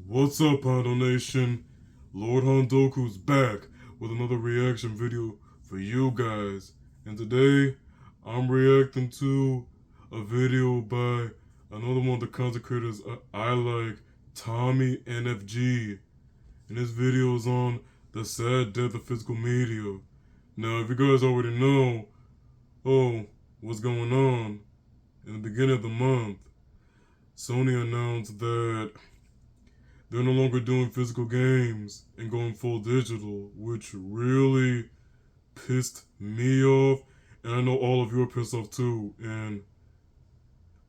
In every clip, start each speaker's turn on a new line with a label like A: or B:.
A: What's up, Hondo Nation? Lord Hondoku's back with another reaction video for you guys. And today, I'm reacting to a video by another one of the content creators I like, Tommy NFG. And this video is on the sad death of physical media. Now, if you guys already know, what's going on, in the beginning of the month, Sony announced that they're no longer doing physical games and going full digital, which really pissed me off. And I know all of you are pissed off too. And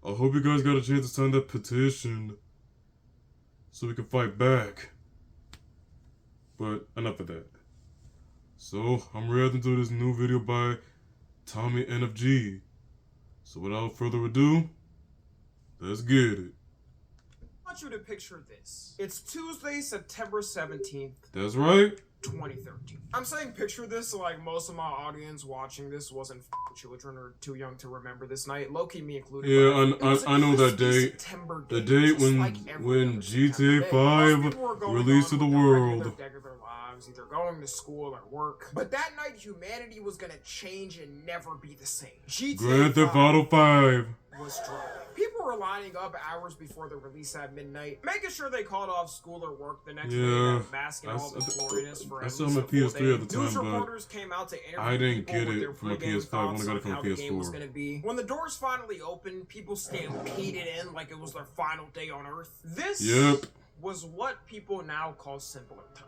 A: I hope you guys got a chance to sign that petition so we can fight back. But enough of that. So I'm reacting to this new video by Tommy NFG. So without further ado, let's get it.
B: I want you to picture this. It's Tuesday, September 17th.
A: That's right.
B: 2013. I'm saying picture this like most of my audience watching this wasn't children or too young to remember this night. Low-key me included.
A: Yeah, I know that date. The date when GTA 5 released to the world.
B: Either going to school or work. But that night, humanity was gonna change and never be the same.
A: Grand Theft Auto 5
B: was dropping. People were lining up hours before the release at midnight, making sure they called off school or work the next day and basking all the gloriness for at least a
A: PS3 at the time,
B: News reporters came out to interview
A: I didn't get
B: with
A: it from a PS5. I only got it from a PS4.
B: When the doors finally opened, people stampeded in like it was their final day on Earth. This was what people now call simpler times.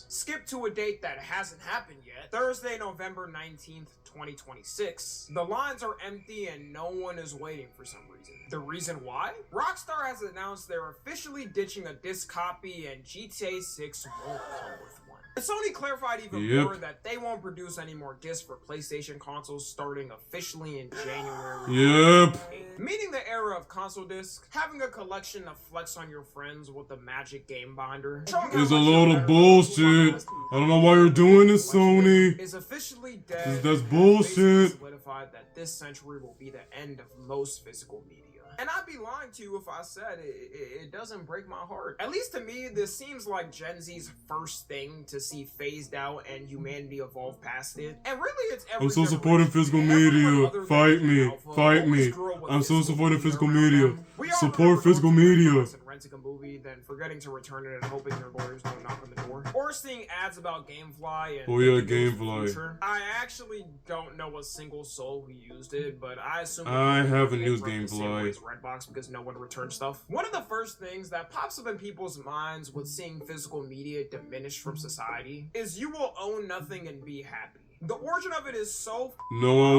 B: Skip to a date that hasn't happened yet. Thursday, November 19th, 2026. The lines are empty and no one is waiting for some reason. The reason why? Rockstar has announced they're officially ditching a disc copy and GTA 6 won't come with one. And Sony clarified even more that they won't produce any more discs for PlayStation consoles starting officially in January. Meaning the era of console discs, having a collection to flex on your friends with the magic game binder
A: is a load of bullshit. I don't know why you're doing this, Sony.
B: Is officially dead.
A: That's bullshit.
B: Solidified that this century will be the end of most physical media. And I'd be lying to you if I said it doesn't break my heart. At least to me, this seems like Gen Z's first thing to see phased out and humanity evolve past it. And really, it's every
A: I'm so supporting physical media. Fight me. Fight me. I'm so supporting physical media. Support physical media.
B: Renting a movie, then forgetting to return it and hoping your lawyers don't knock on the door. Or seeing ads about Gamefly and
A: Gamefly.
B: I actually don't know a single soul who used it, but I assume
A: I haven't used Gamefly.
B: Redbox because no one returned stuff. One of the first things that pops up in people's minds with seeing physical media diminish from society is you will own nothing and be happy. The origin of it is so
A: no, I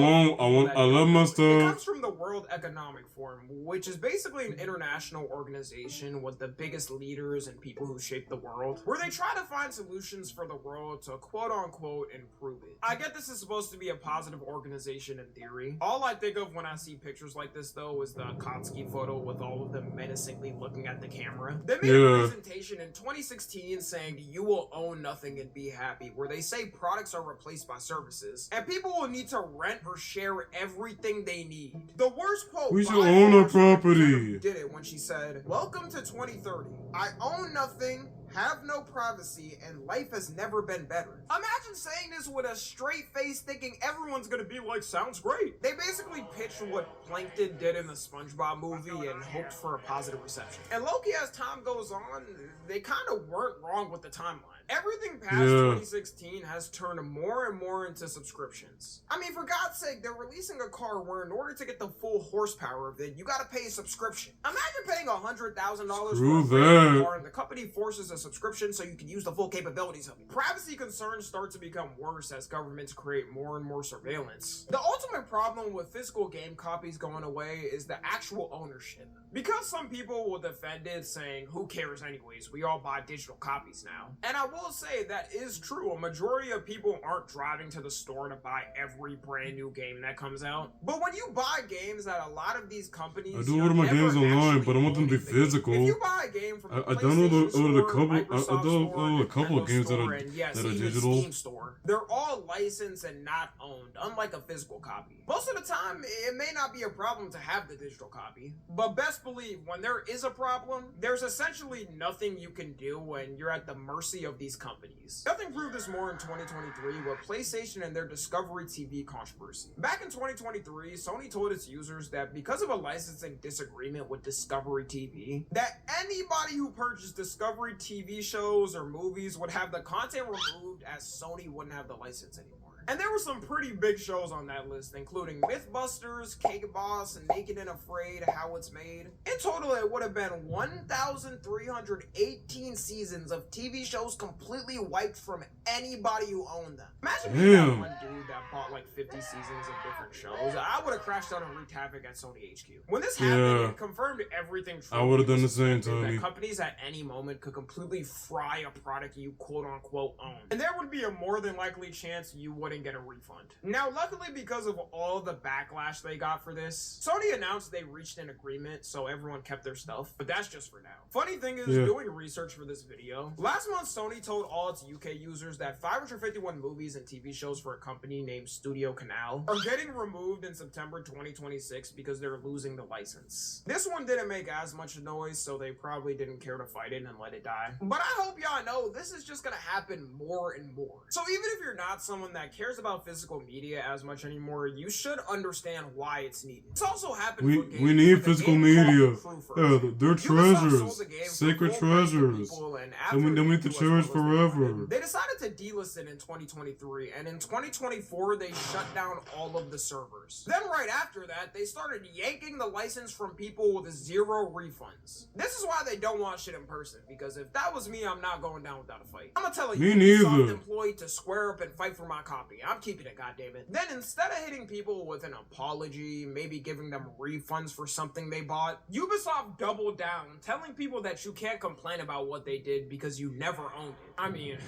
A: won't. I love my stuff.
B: It comes from the World Economic Forum, which is basically an international organization with the biggest leaders and people who shape the world, where they try to find solutions for the world to quote-unquote improve it. I get this is supposed to be a positive organization in theory. All I think of when I see pictures like this, though, is the Kotsky photo with all of them menacingly looking at the camera. They made a presentation in 2016 saying you will own nothing and be happy, where they say products are replaced by services, and people will need to rent or share everything they need. The worst quote
A: we should own our property.
B: Did it when she said, "Welcome to 2030. I own nothing, have no privacy, and life has never been better." Imagine saying this with a straight face thinking everyone's gonna be like, sounds great. They basically pitched what Plankton did in the SpongeBob movie and hoped for a positive reception. And low-key, as time goes on, they kind of weren't wrong with the timeline. Everything past 2016 has turned more and more into subscriptions. I mean, for God's sake, they're releasing a car where in order to get the full horsepower of it, you gotta pay a subscription. Imagine paying $100,000 for a car and the company forces a subscription so you can use the full capabilities of it. Privacy concerns start to become worse as governments create more and more surveillance. The ultimate problem with physical game copies going away is the actual ownership. Because some people will defend it saying, who cares anyways, we all buy digital copies now. And I will say that is true. A majority of people aren't driving to the store to buy every brand new game that comes out. But when you buy games that a lot of these companies,
A: I do order my games online, but I want them to be physical.
B: If you buy a game from the
A: I download
B: a
A: couple of games that are digital.
B: Steam store, they're all licensed and not owned, unlike a physical copy. Most of the time, it may not be a problem to have the digital copy, but best believe when there is a problem, there's essentially nothing you can do when you're at the mercy of these companies. Nothing proved this more in 2023 with PlayStation and their Discovery TV controversy. Back in 2023, Sony told its users that because of a licensing disagreement with Discovery TV, that anybody who purchased Discovery TV shows or movies would have the content removed as Sony wouldn't have the license anymore. And there were some pretty big shows on that list, including Mythbusters, Cake Boss, and Naked and Afraid, How It's Made. In total, it would have been 1,318 seasons of TV shows completely wiped from anybody who owned them. Imagine being that one dude that bought like 50 seasons of different shows. I would have crashed out and wreaked havoc at Sony HQ. When this happened, it confirmed everything true.
A: I would have done the same, Tony.
B: That companies at any moment could completely fry a product you quote-unquote own. And there would be a more than likely chance you wouldn't get a refund. Now, luckily, because of all the backlash they got for this, Sony announced they reached an agreement, so everyone kept their stuff, but that's just for now. Funny thing is, doing research for this video, last month Sony told all its UK users that 551 movies and TV shows for a company named Studio Canal are getting removed in September 2026 because they're losing the license. This one didn't make as much noise, so they probably didn't care to fight it and let it die. But I hope y'all know this is just gonna happen more and more. So even if you're not someone that cares about physical media as much anymore, you should understand why it's needed. It's also happened for games.
A: We need physical media. They're treasures. Sacred treasures. And we need to cherish forever.
B: They decided to delist it in 2023, and in 2024, they shut down all of the servers. Then right after that, they started yanking the license from people with 0 refunds. This is why they don't want shit in person, because if that was me, I'm not going down without a fight. I'm gonna tell a Ubisoft employee to square up and fight for my copy. I'm keeping it, goddammit. Then instead of hitting people with an apology, maybe giving them refunds for something they bought, Ubisoft doubled down, telling people that you can't complain about what they did because you never owned it. I mean,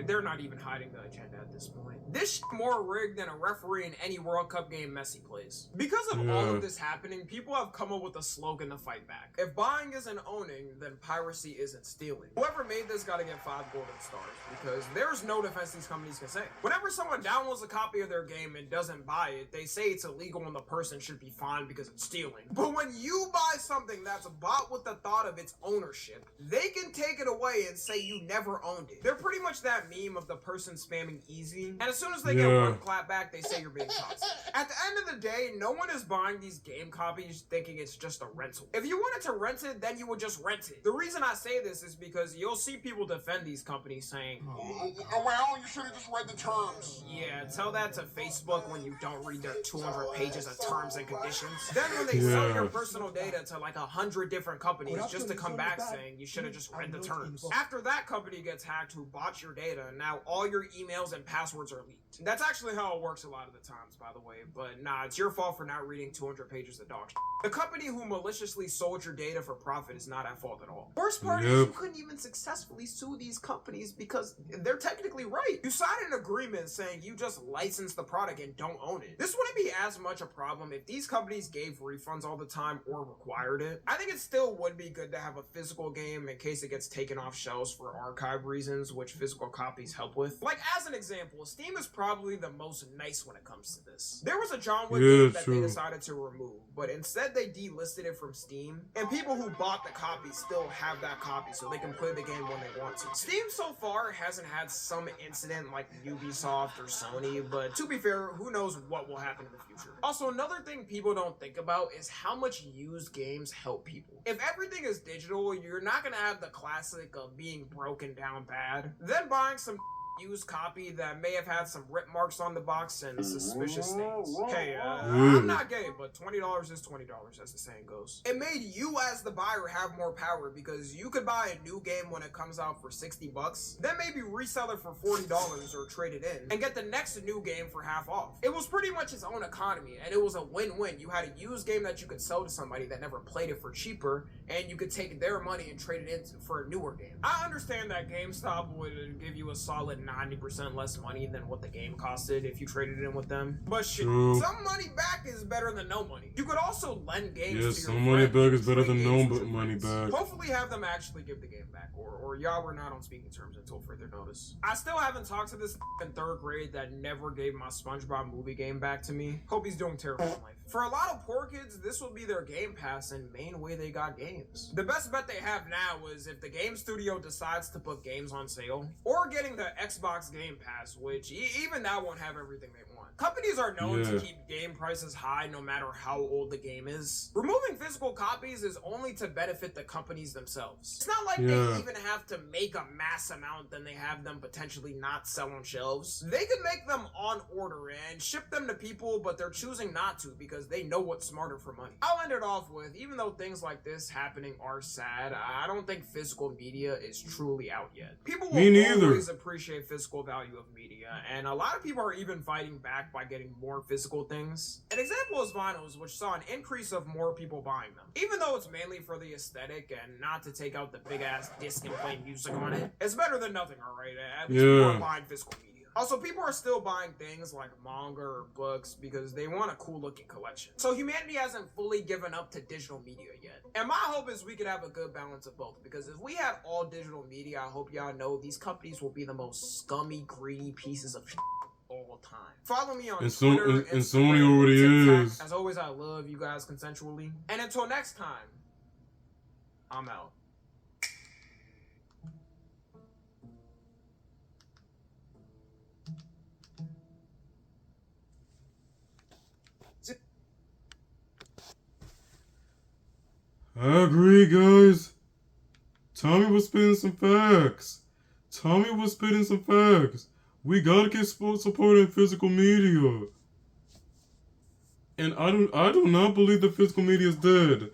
B: they're not even hiding the agenda at this point. This shit more rigged than a referee in any World Cup game Messi plays. Because of all of this happening, people have come up with a slogan to fight back. If buying isn't owning, then piracy isn't stealing. Whoever made this gotta get 5 golden stars, because there's no defense these companies can say. Whenever someone downloads a copy of their game and doesn't buy it, they say it's illegal and the person should be fined because it's stealing. But when you buy something that's bought with the thought of its ownership, they can take it away and say you never owned it. They're pretty much that meme of the person spamming easy, and as soon as they get one clap back, they say you're being toxic. At the end of the day, no one is buying these game copies thinking it's just a rental. If you wanted to rent it, then you would just rent it. The reason I say this is because you'll see people defend these companies saying,
C: well, you should have just read the terms.
B: Yeah, tell that to Facebook when you don't read their 200 pages of terms and conditions. Then when they sell your personal data to like 100 different companies just to come back saying you should have just read the terms. After that company gets hacked who bought your data, now all your emails and passwords are leaked. That's actually how it works a lot of the times, by the way, but nah, it's your fault for not reading 200 pages of dog shit. The company who maliciously sold your data for profit is not at fault at all. Worst part is you couldn't even successfully sue these companies because they're technically right. You signed an agreement saying you just licensed the product and don't own it. This wouldn't be as much a problem if these companies gave refunds all the time or required it. I think it still would be good to have a physical game in case it gets taken off shelves for archive reasons, which physical copies help with. Like, as an example, Steam is probably the most nice when it comes to this. There was a John Wick game that they decided to remove, but instead they delisted it from Steam, and people who bought the copy still have that copy so they can play the game when they want to. Steam so far hasn't had some incident like Ubisoft or Sony, but to be fair, who knows what will happen in the future. Also, another thing people don't think about is how much used games help people. If everything is digital, you're not gonna have the classic of being broken down bad. Then buying some used copy that may have had some rip marks on the box and suspicious things. Hey,
A: Ooh.
B: I'm not gay, but $20 is $20, as the saying goes. It made you as the buyer have more power because you could buy a new game when it comes out for $60, then maybe resell it for $40 or trade it in, and get the next new game for half off. It was pretty much its own economy, and it was a win-win. You had a used game that you could sell to somebody that never played it for cheaper, and you could take their money and trade it in for a newer game. I understand that GameStop would give you a solid 90% less money than what the game costed if you traded it in with them, but shit,
A: True.
B: some money back is better than no money. You could also lend games to
A: Yeah,
B: your
A: some money
B: friends,
A: back is better than
B: trade
A: no
B: games with your
A: money
B: friends.
A: back.
B: Hopefully have them actually give the game back, or y'all were not on speaking terms until further notice. I still haven't talked to this in third grade that never gave my SpongeBob movie game back to me. Hope he's doing terrible in life. For a lot of poor kids, this will be their Game Pass and main way they got games. The best bet they have now is if the game studio decides to put games on sale, or getting the Xbox Game Pass, which even that won't have everything they want. Companies are known to keep game prices high no matter how old the game is. Removing physical copies is only to benefit the companies themselves. It's not like they even have to make a mass amount, then they have them potentially not sell on shelves. They could make them on order and ship them to people, but they're choosing not to because they know what's smarter for money. I'll end it off with, even though things like this happening are sad, I don't think physical media is truly out yet. People will always appreciate physical value of media, and a lot of people are even fighting back by getting more physical things. An example is vinyls, which saw an increase of more people buying them. Even though it's mainly for the aesthetic and not to take out the big ass disc and play music on it, it's better than nothing, alright? At least people are buying physical media. Also, people are still buying things like manga or books because they want a cool looking collection. So humanity hasn't fully given up to digital media yet. And my hope is we could have a good balance of both, because if we had all digital media, I hope y'all know these companies will be the most scummy, greedy pieces of all time. Follow me on Twitter,
A: and
B: Instagram,
A: Sony already
B: TikTok.
A: is.
B: As always, I love you guys consensually. And until next time, I'm out.
A: I agree, guys. Tommy was spitting some facts. We gotta keep supporting physical media. And I do not believe that physical media is dead.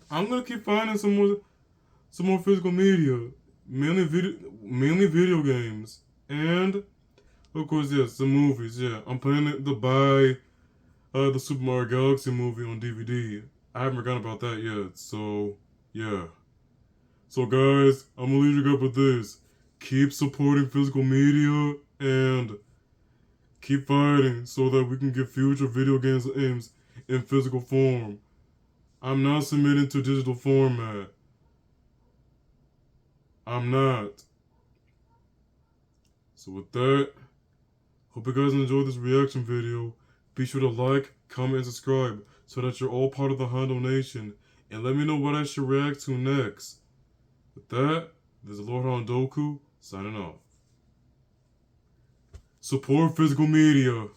A: I'm gonna keep finding some more physical media, mainly video games, and of course, yes, the movies. Yeah, I'm planning to buy the Super Mario Galaxy movie on DVD. I haven't forgotten about that yet. So yeah. So guys, I'm gonna leave you up with this. Keep supporting physical media and keep fighting so that we can get future video games in physical form. I'm not submitting to digital format. I'm not. So with that, hope you guys enjoyed this reaction video. Be sure to like, comment, and subscribe so that you're all part of the Hondo Nation. And let me know what I should react to next. With that, this is Lord Hondoku signing off. Support physical media.